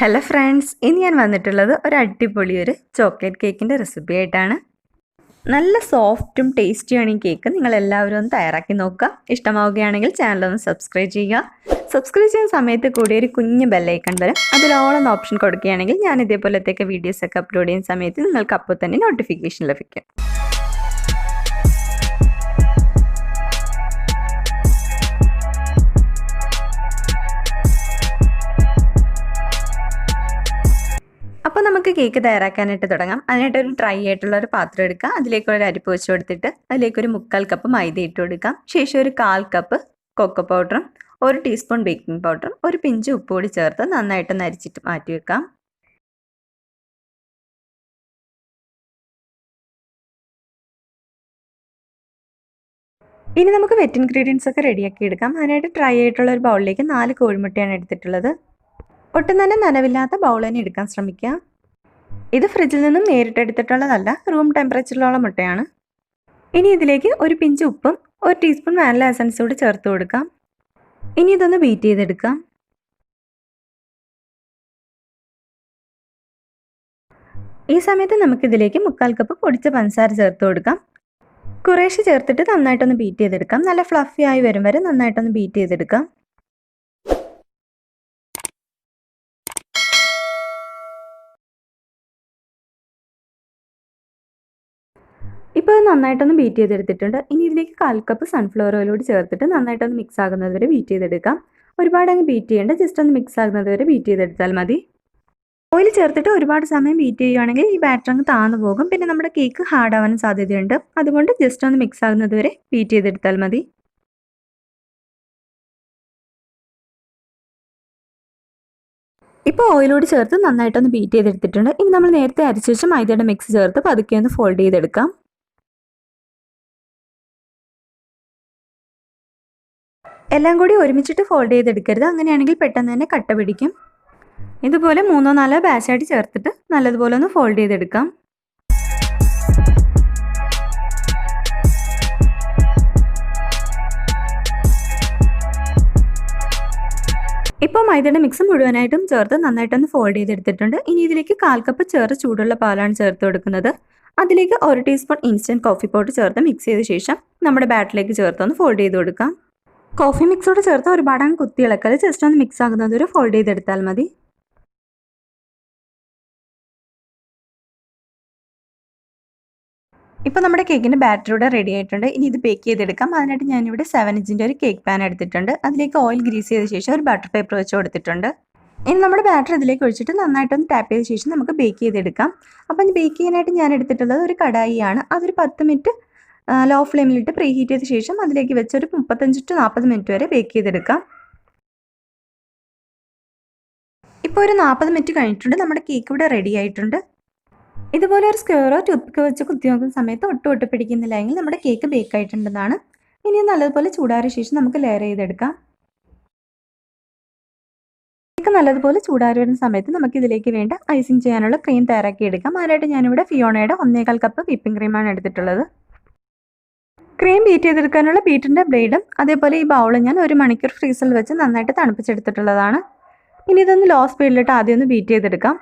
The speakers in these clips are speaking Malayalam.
ഹലോ ഫ്രണ്ട്സ്, ഇനി ഞാൻ വന്നിട്ടുള്ളത് ഒരു അടിപൊളി ചോക്ലേറ്റ് കേക്കിൻ്റെ റെസിപ്പി ആയിട്ടാണ്. നല്ല സോഫ്റ്റും ടേസ്റ്റിയാണ് ഈ കേക്ക്. നിങ്ങളെല്ലാവരും ഒന്ന് തയ്യാറാക്കി നോക്കുക. ഇഷ്ടമാവുകയാണെങ്കിൽ ചാനലൊന്ന് സബ്സ്ക്രൈബ് ചെയ്യുക. സബ്സ്ക്രൈബ് ചെയ്യുന്ന സമയത്ത് കൂടി ഒരു കുഞ്ഞ് ബെല്ലൈക്കൺ വരും. അതിലോളം ഓപ്ഷൻ കൊടുക്കുകയാണെങ്കിൽ ഞാൻ ഇതേപോലത്തെയൊക്കെ വീഡിയോസൊക്കെ അപ്ലോഡ് ചെയ്യുന്ന സമയത്ത് നിങ്ങൾക്ക് അപ്പോൾ തന്നെ നോട്ടിഫിക്കേഷൻ ലഭിക്കും. അപ്പോൾ നമുക്ക് കേക്ക് തയ്യാറാക്കാനായിട്ട് തുടങ്ങാം. അതിനായിട്ട് ഒരു ഡ്രൈ ആയിട്ടുള്ള ഒരു പാത്രം എടുക്കുക. അതിലേക്ക് ഒരു അരിപ്പ് വെച്ച് കൊടുത്തിട്ട് അതിലേക്ക് ഒരു 3/4 കപ്പ് മൈദ ഇട്ട് കൊടുക്കാം. ശേഷം ഒരു 1/4 കപ്പ് കൊക്കോ പൗഡറും 1 ടീസ്പൂൺ ബേക്കിംഗ് പൗഡറും ഒരു പിഞ്ച് ഉപ്പ് കൂടി ചേർത്ത് നന്നായിട്ട് അരിച്ചിട്ട് മാറ്റി വെക്കാം. ഇനി നമുക്ക് വെറ്റ് ഇൻഗ്രീഡിയൻസ് ഒക്കെ റെഡിയാക്കി എടുക്കാം. അതിനായിട്ട് ഡ്രൈ ആയിട്ടുള്ള ഒരു ബൗളിലേക്ക് 4 കോഴിമുട്ടയാണ് എടുത്തിട്ടുള്ളത്. ഒട്ടും തന്നെ നനവില്ലാത്ത ബൗൾ തന്നെ എടുക്കാൻ ശ്രമിക്കുക. ഇത് ഫ്രിഡ്ജിൽ നിന്നും നേരിട്ട് എടുത്തിട്ടുള്ളതല്ല, റൂം ടെമ്പറേച്ചറിലുള്ള മുട്ടയാണ്. ഇനി ഇതിലേക്ക് ഒരു പിഞ്ച് ഉപ്പും 1 ടീസ്പൂൺ വാനില എസൻസ് കൂടി ചേർത്ത് കൊടുക്കാം. ഇനി ഇതൊന്ന് ബീറ്റ് ചെയ്തെടുക്കാം. ഈ സമയത്ത് നമുക്കിതിലേക്ക് 3/4 കപ്പ് പൊടിച്ച പഞ്ചസാര ചേർത്ത് കൊടുക്കാം. കുറേശ്ശെ ചേർത്തിട്ട് നന്നായിട്ടൊന്ന് ബീറ്റ് ചെയ്തെടുക്കാം. നല്ല ഫ്ലഫി ആയി വരും വരെ നന്നായിട്ടൊന്ന് ബീറ്റ് ചെയ്തെടുക്കാം. ഇപ്പോൾ ഇത് നന്നായിട്ടൊന്ന് ബീറ്റ് ചെയ്തെടുത്തിട്ടുണ്ട്. ഇനി ഇതിലേക്ക് 1/4 കപ്പ് സൺഫ്ലവർ ഓയിൽ കൂടി ചേർത്തിട്ട് നന്നായിട്ടൊന്ന് മിക്സ് ആകുന്നത് വരെ ബീറ്റ് ചെയ്തെടുക്കാം. ഒരുപാട് അങ്ങ് ബീറ്റ് ചെയ്യേണ്ട, ജസ്റ്റ് ഒന്ന് മിക്സ് ആകുന്നത് വരെ ബീറ്റ് ചെയ്തെടുത്താൽ മതി. ഓയിൽ ചേർത്തിട്ട് ഒരുപാട് സമയം ബീറ്റ് ചെയ്യുകയാണെങ്കിൽ ഈ ബാറ്റർ അങ്ങ് താന്നു പോകും. പിന്നെ നമ്മുടെ കേക്ക് ഹാർഡ് ആവാനും സാധ്യതയുണ്ട്. അതുകൊണ്ട് ജസ്റ്റ് ഒന്ന് മിക്സ് ആകുന്നത് വരെ ബീറ്റ് ചെയ്തെടുത്താൽ മതി. ഇപ്പോൾ ഓയിലോട് ചേർത്ത് നന്നായിട്ടൊന്ന് ബീറ്റ് ചെയ്തെടുത്തിട്ടുണ്ട്. ഇനി നമ്മൾ നേരത്തെ അരച്ച് വെച്ച മൈദയുടെ മിക്സ് ചേർത്ത് പതുക്കെ ഒന്ന് ഫോൾഡ് ചെയ്തെടുക്കാം. എല്ലാം കൂടി ഒരുമിച്ചിട്ട് ഫോൾഡ് ചെയ്തെടുക്കരുത്, അങ്ങനെയാണെങ്കിൽ പെട്ടെന്ന് തന്നെ കട്ട പിടിക്കും. ഇതുപോലെ 3-4 ബാച്ചായിട്ട് ചേർത്തിട്ട് നല്ലതുപോലെ ഒന്ന് ഫോൾഡ് ചെയ്തെടുക്കാം. ഇപ്പോൾ മൈദയുടെ മിക്സ് മുഴുവനായിട്ടും ചേർത്ത് നന്നായിട്ടൊന്ന് ഫോൾഡ് ചെയ്തെടുത്തിട്ടുണ്ട്. ഇനി ഇതിലേക്ക് 1/4 കപ്പ് ചൂടുള്ള പാലാണ് ചേർത്ത് കൊടുക്കുന്നത്. അതിലേക്ക് 1 ടീസ്പൂൺ ഇൻസ്റ്റൻറ്റ് കോഫി പൗഡർ ചേർത്ത് മിക്സ് ചെയ്ത ശേഷം നമ്മുടെ ബാറ്ററിലേക്ക് ചേർത്തൊന്ന് ഫോൾഡ് ചെയ്ത് കൊടുക്കാം. കോഫി മിക്സോട് ചേർത്ത് ഒരുപാട് അങ്ങ് കുത്തി ഇളക്കൽ, ജസ്റ്റ് ഒന്ന് മിക്സ് ആകുന്നത് വരെ ഫോൾഡ് ചെയ്തെടുത്താൽ മതി. ഇപ്പോൾ നമ്മുടെ കേക്കിൻ്റെ ബാറ്റർ ഇവിടെ റെഡി ആയിട്ടുണ്ട്. ഇനി ഇത് ബേക്ക് ചെയ്തെടുക്കാം. അതിനായിട്ട് ഞാനിവിടെ 7 ഇഞ്ചിൻ്റെ ഒരു കേക്ക് പാൻ എടുത്തിട്ടുണ്ട്. അതിലേക്ക് ഓയിൽ ഗ്രീസ് ചെയ്ത ശേഷം ഒരു ബട്ടർ പേപ്പർ വെച്ച് കൊടുത്തിട്ടുണ്ട്. ഇനി നമ്മുടെ ബാറ്റർ ഇതിലേക്ക് ഒഴിച്ചിട്ട് നന്നായിട്ടൊന്ന് ടാപ്പ് ചെയ്ത ശേഷം നമുക്ക് ബേക്ക് ചെയ്തെടുക്കാം. അപ്പം ബേക്ക് ചെയ്യാനായിട്ട് ഞാൻ എടുത്തിട്ടുള്ളത് ഒരു കടായിയാണ്. അതൊരു 10 മിനിറ്റ് ലോ ഫ്ലെയിമിലിട്ട് പ്രീ ഹീറ്റ് ചെയ്ത ശേഷം അതിലേക്ക് വെച്ച് ഒരു 35 to 40 മിനിറ്റ് വരെ ബേക്ക് ചെയ്തെടുക്കാം. ഇപ്പോൾ ഒരു 40 മിനിറ്റ് കഴിഞ്ഞിട്ടുണ്ട്. നമ്മുടെ കേക്ക് ഇവിടെ റെഡി ആയിട്ടുണ്ട്. ഇതുപോലെ ഒരു സ്ക്വയറോ ടൂത്ത്പിക്കോ വെച്ച് കുത്തി നോക്കുന്ന സമയത്ത് ഒട്ടും പിടിക്കുന്നില്ല എങ്കിൽ നമ്മുടെ കേക്ക് ബേക്ക് ആയിട്ടുണ്ടെന്നാണ്. ഇനി നല്ലതുപോലെ ചൂടാറിയ ശേഷം നമുക്ക് ലെയർ ചെയ്തെടുക്കാം. കേക്ക് നല്ലതുപോലെ ചൂടാറി വരുന്ന സമയത്ത് നമുക്ക് ഇതിലേക്ക് വേണ്ട ഐസിങ് ചെയ്യാനുള്ള ക്രീം തയ്യാറാക്കി എടുക്കാം. അതിനായിട്ട് ഞാനിവിടെ ഫിയോണയുടെ 1/4 കപ്പ് വിപ്പിംഗ് ക്രീമാണ് എടുത്തിട്ടുള്ളത്. ക്രീം ബീറ്റ് ചെയ്തെടുക്കാനുള്ള ബീറ്ററിൻ്റെ ബ്ലേഡും അതേപോലെ ഈ ബൗളും ഞാൻ 1 മണിക്കൂർ ഫ്രീസറിൽ വെച്ച് നന്നായിട്ട് തണുപ്പിച്ചെടുത്തിട്ടുള്ളതാണ്. ഇനി ഇതൊന്ന് ലോ സ്പീഡിലിട്ട് ആദ്യം ഒന്ന് ബീറ്റ് ചെയ്തെടുക്കാം.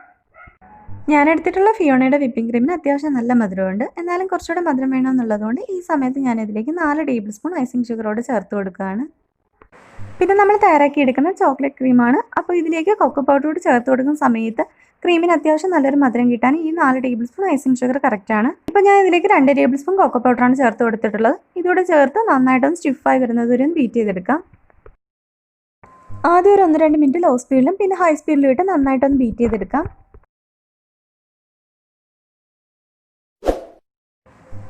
ഞാൻ എടുത്തിട്ടുള്ള ഫിയോണയുടെ വിപ്പിംഗ് ക്രീമിന് അത്യാവശ്യം നല്ല മധുരമുണ്ട്. എന്നാലും കുറച്ചുകൂടെ മധുരം വേണമെന്നുള്ളതുകൊണ്ട് ഈ സമയത്ത് ഞാൻ ഇതിലേക്ക് 4 ടേബിൾ സ്പൂൺ ഐസിങ് ഷുഗറോട് ചേർത്ത് കൊടുക്കുകയാണ്. പിന്നെ നമ്മൾ തയ്യാറാക്കി എടുക്കുന്ന ചോക്ലേറ്റ് ക്രീമാണ്. അപ്പോൾ ഇതിലേക്ക് കൊക്കോ പൗഡർ കൂടി ചേർത്ത് കൊടുക്കുന്ന സമയത്ത് ക്രീമിന് അത്യാവശ്യം നല്ലൊരു മധുരം കിട്ടാൻ ഈ 4 ടേബിൾ സ്പൂൺ ഐസിങ് ഷുഗർ കറക്റ്റാണ്. ഇപ്പോൾ ഞാൻ ഇതിലേക്ക് 2 ടേബിൾ സ്പൂൺ കൊക്കോ പൗഡറാണ് ചേർത്ത് കൊടുത്തിട്ടുള്ളത്. ഇതോടെ ചേർത്ത് നന്നായിട്ടൊന്ന് സ്റ്റിഫായി വരുന്നത് വരെ ഒന്ന് ബീറ്റ് ചെയ്തെടുക്കാം. ആദ്യം ഒരു 1-2 മിനിറ്റ് ലോ സ്പീഡിലും പിന്നെ ഹൈ സ്പീഡിലും ഇട്ട് നന്നായിട്ടൊന്ന് ബീറ്റ് ചെയ്തെടുക്കാം.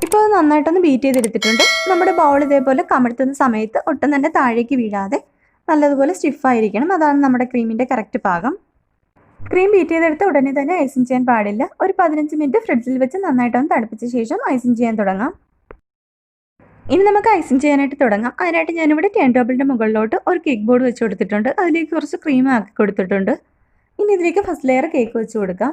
ഇപ്പോൾ അത് നന്നായിട്ടൊന്ന് ബീറ്റ് ചെയ്തെടുത്തിട്ടുണ്ട്. നമ്മുടെ ബൗൾ ഇതേപോലെ കമഴ്ത്തുന്ന സമയത്ത് ഒട്ടും തന്നെ താഴേക്ക് വീഴാതെ നല്ലതുപോലെ സ്റ്റിഫായിരിക്കണം. അതാണ് നമ്മുടെ ക്രീമിൻ്റെ കറക്റ്റ് പാകം. ക്രീം ബീറ്റ് ചെയ്തെടുത്ത് ഉടനെ തന്നെ ഐസിങ് ചെയ്യാൻ പാടില്ല. ഒരു 15 മിനിറ്റ് ഫ്രിഡ്ജിൽ വെച്ച് നന്നായിട്ടൊന്ന് തണുപ്പിച്ച ശേഷം ഐസിങ് ചെയ്യാൻ തുടങ്ങാം. ഇനി നമുക്ക് ഐസിങ് ചെയ്യാനായിട്ട് തുടങ്ങാം. അതിനായിട്ട് ഞാനിവിടെ ടേൺ ടേബിളിൻ്റെ മുകളിലോട്ട് ഒരു കേക്ക് ബോർഡ് വെച്ച് കൊടുത്തിട്ടുണ്ട്. അതിലേക്ക് കുറച്ച് ക്രീം ആക്കി കൊടുത്തിട്ടുണ്ട്. ഇനി ഇതിലേക്ക് ഫസ്റ്റ് ലെയർ കേക്ക് വെച്ച് കൊടുക്കാം.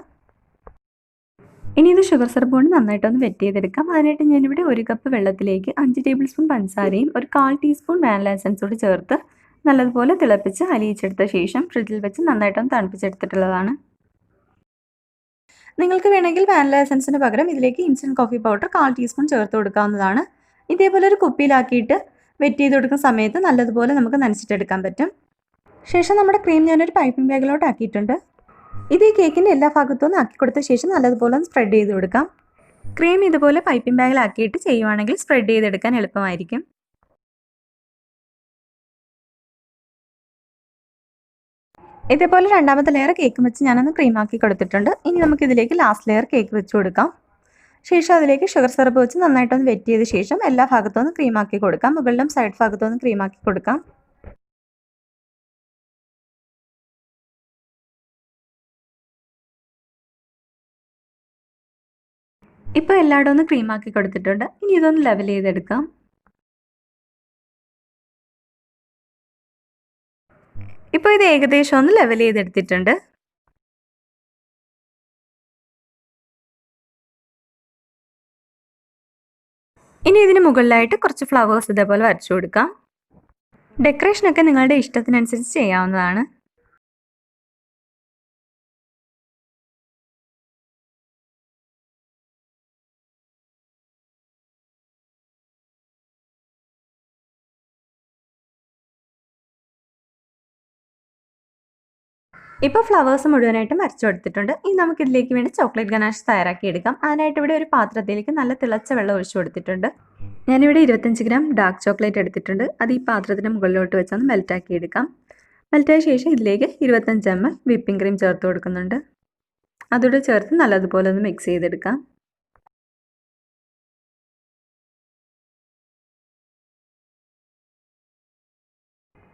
ഇനി ഇത് ഷുഗർ സിറപ്പ് കൊണ്ട് നന്നായിട്ടൊന്ന് വെറ്റ് ചെയ്തെടുക്കാം. അതിനായിട്ട് ഞാനിവിടെ 1 കപ്പ് വെള്ളത്തിലേക്ക് 5 ടേബിൾ സ്പൂൺ പഞ്ചസാരയും ഒരു 1/4 ടീസ്പൂൺ വാനില എസൻസ് കൂടി ചേർത്ത് നല്ലതുപോലെ തിളപ്പിച്ച് അലിയിച്ചെടുത്ത ശേഷം ഫ്രിഡ്ജിൽ വെച്ച് നന്നായിട്ടൊന്ന് തണുപ്പിച്ചെടുത്തിട്ടുള്ളതാണ്. നിങ്ങൾക്ക് വേണമെങ്കിൽ വാനില എസൻസിന് പകരം ഇതിലേക്ക് ഇൻസ്റ്റൻറ്റ് കോഫി പൗഡർ 1/4 ടീസ്പൂൺ ചേർത്ത് കൊടുക്കാവുന്നതാണ്. ഇതേപോലെ ഒരു കുപ്പിയിലാക്കിയിട്ട് വെറ്റ് ചെയ്ത് കൊടുക്കുന്ന സമയത്ത് നല്ലതുപോലെ നമുക്ക് നനച്ചിട്ടെടുക്കാൻ പറ്റും. ശേഷം നമ്മുടെ ക്രീം ഞാനൊരു പൈപ്പിംഗ് ബാഗിലോട്ട് ആക്കിയിട്ടുണ്ട്. ഇത് ഈ കേക്കിൻ്റെ എല്ലാ ഭാഗത്തും ആക്കി കൊടുത്ത ശേഷം നല്ലതുപോലെ ഒന്ന് സ്പ്രെഡ് ചെയ്ത് കൊടുക്കാം. ക്രീം ഇതുപോലെ പൈപ്പിംഗ് ബാഗിലാക്കിയിട്ട് ചെയ്യുവാണെങ്കിൽ സ്പ്രെഡ് ചെയ്തെടുക്കാൻ എളുപ്പമായിരിക്കും. ഇതേപോലെ രണ്ടാമത്തെ ലെയർ കേക്ക് വെച്ച് ഞാനൊന്ന് ക്രീമാക്കി കൊടുത്തിട്ടുണ്ട്. ഇനി നമുക്ക് ഇതിലേക്ക് ലാസ്റ്റ് ലെയർ കേക്ക് വെച്ച് കൊടുക്കാം. ശേഷം അതിലേക്ക് ഷുഗർ സിറപ്പ് വെച്ച് നന്നായിട്ടൊന്ന് വെറ്റ് ചെയ്ത ശേഷം എല്ലാ ഭാഗത്തും ഒന്ന് ക്രീമാക്കി കൊടുക്കാം. മുകളിലും സൈഡ് ഭാഗത്തും ഒന്ന് ക്രീമാക്കി കൊടുക്കാം. ഇപ്പോൾ എല്ലായിടും ഒന്ന് ക്രീമാക്കി കൊടുത്തിട്ടുണ്ട്. ഇനി ഇതൊന്ന് ലെവൽ ചെയ്തെടുക്കാം. ഇപ്പോൾ ഇത് ഏകദേശം ഒന്ന് ലെവൽ ചെയ്തെടുത്തിട്ടുണ്ട്. ഇനി ഇതിന് മുകളിലായിട്ട് കുറച്ച് ഫ്ലവേഴ്സ് ഇതേപോലെ വരച്ചു കൊടുക്കാം. ഡെക്കറേഷനൊക്കെ നിങ്ങളുടെ ഇഷ്ടത്തിനനുസരിച്ച് ചെയ്യാവുന്നതാണ്. ഇപ്പോൾ ഫ്ലവേഴ്സ് മുഴുവനായിട്ടും വരച്ചു കൊടുത്തിട്ടുണ്ട്. ഇനി നമുക്കിതിലേക്ക് വേണ്ടി ചോക്ലേറ്റ് ഗനാഷ് തയ്യാറാക്കി എടുക്കാം. അതിനായിട്ട് ഇവിടെ ഒരു പാത്രത്തിലേക്ക് നല്ല തിളച്ച വെള്ളം ഒഴിച്ചു കൊടുത്തിട്ടുണ്ട്. ഞാനിവിടെ 25 ഗ്രാം ഡാർക്ക് ചോക്ലേറ്റ് എടുത്തിട്ടുണ്ട്. അത് ഈ പാത്രത്തിന് മുകളിലോട്ട് വെച്ചൊന്ന് മെൽറ്റാക്കി എടുക്കാം. മെൽറ്റായ ശേഷം ഇതിലേക്ക് 25 ml വിപ്പിംഗ് ക്രീം ചേർത്ത് കൊടുക്കുന്നുണ്ട്. അതോടെ ചേർത്ത് നല്ലതുപോലെ ഒന്ന് മിക്സ് ചെയ്തെടുക്കാം.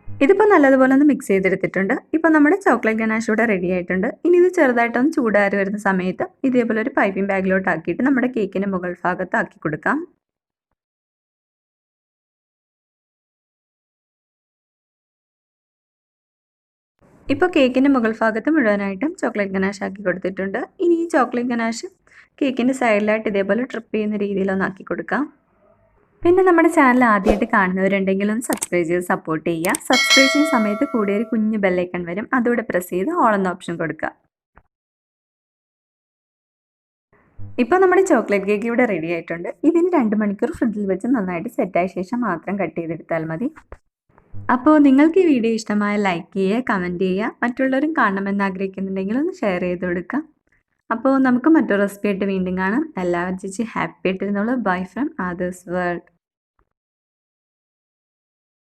ഇതിപ്പോൾ നല്ലതുപോലെ ഒന്ന് മിക്സ് ചെയ്തെടുത്തിട്ടുണ്ട്. ഇപ്പോൾ നമ്മുടെ ചോക്ലേറ്റ് ഗനാഷ് ഇവിടെ റെഡി ആയിട്ടുണ്ട്. ഇനി ഇത് ചെറുതായിട്ടൊന്ന് ചൂടാറി വരുന്ന സമയത്ത് ഇതേപോലെ ഒരു പൈപ്പിംഗ് ബാഗിലോട്ട് ആക്കിയിട്ട് നമ്മുടെ കേക്കിൻ്റെ മുകൾ ഭാഗത്ത് ആക്കി കൊടുക്കാം. ഇപ്പോൾ കേക്കിൻ്റെ മുകൾ ഭാഗത്ത് മുഴുവനായിട്ടും ചോക്ലേറ്റ് ഗനാഷ് ആക്കി കൊടുത്തിട്ടുണ്ട്. ഇനി ഈ ചോക്ലേറ്റ് ഗനാഷ് കേക്കിൻ്റെ സൈഡിലായിട്ട് ഇതേപോലെ ട്രിപ്പ് ചെയ്യുന്ന രീതിയിലൊന്ന് ആക്കി കൊടുക്കാം. പിന്നെ നമ്മുടെ ചാനൽ ആദ്യമായിട്ട് കാണുന്നവരുണ്ടെങ്കിൽ ഒന്ന് സബ്സ്ക്രൈബ് ചെയ്ത് സപ്പോർട്ട് ചെയ്യുക. സബ്സ്ക്രൈബ് ചെയ്യുന്ന സമയത്ത് കൂടെ ഒരു കുഞ്ഞ് ബെല്ലൈക്കൺ വരും. അതോടെ പ്രസ് ചെയ്ത് ഓൾ എന്ന ഓപ്ഷൻ കൊടുക്കുക. ഇപ്പോൾ നമ്മുടെ ചോക്ലേറ്റ് കേക്ക് ഇവിടെ റെഡി ആയിട്ടുണ്ട്. ഇതിന് 2 മണിക്കൂർ ഫ്രിഡ്ജിൽ വെച്ച് നന്നായിട്ട് സെറ്റായ ശേഷം മാത്രം കട്ട് ചെയ്തെടുത്താൽ മതി. അപ്പോൾ നിങ്ങൾക്ക് ഈ വീഡിയോ ഇഷ്ടമായ ലൈക്ക് ചെയ്യുക, കമൻറ്റ് ചെയ്യുക. മറ്റുള്ളവരും കാണണമെന്ന് ആഗ്രഹിക്കുന്നുണ്ടെങ്കിൽ ഒന്ന് ഷെയർ ചെയ്ത് കൊടുക്കുക. അപ്പോൾ നമുക്ക് മറ്റൊരു റെസിപ്പി ആയിട്ട് വീണ്ടും കാണാം. എല്ലാവരും ഹാപ്പി ആയിട്ടിരുന്നോളൂ. Bye from others world.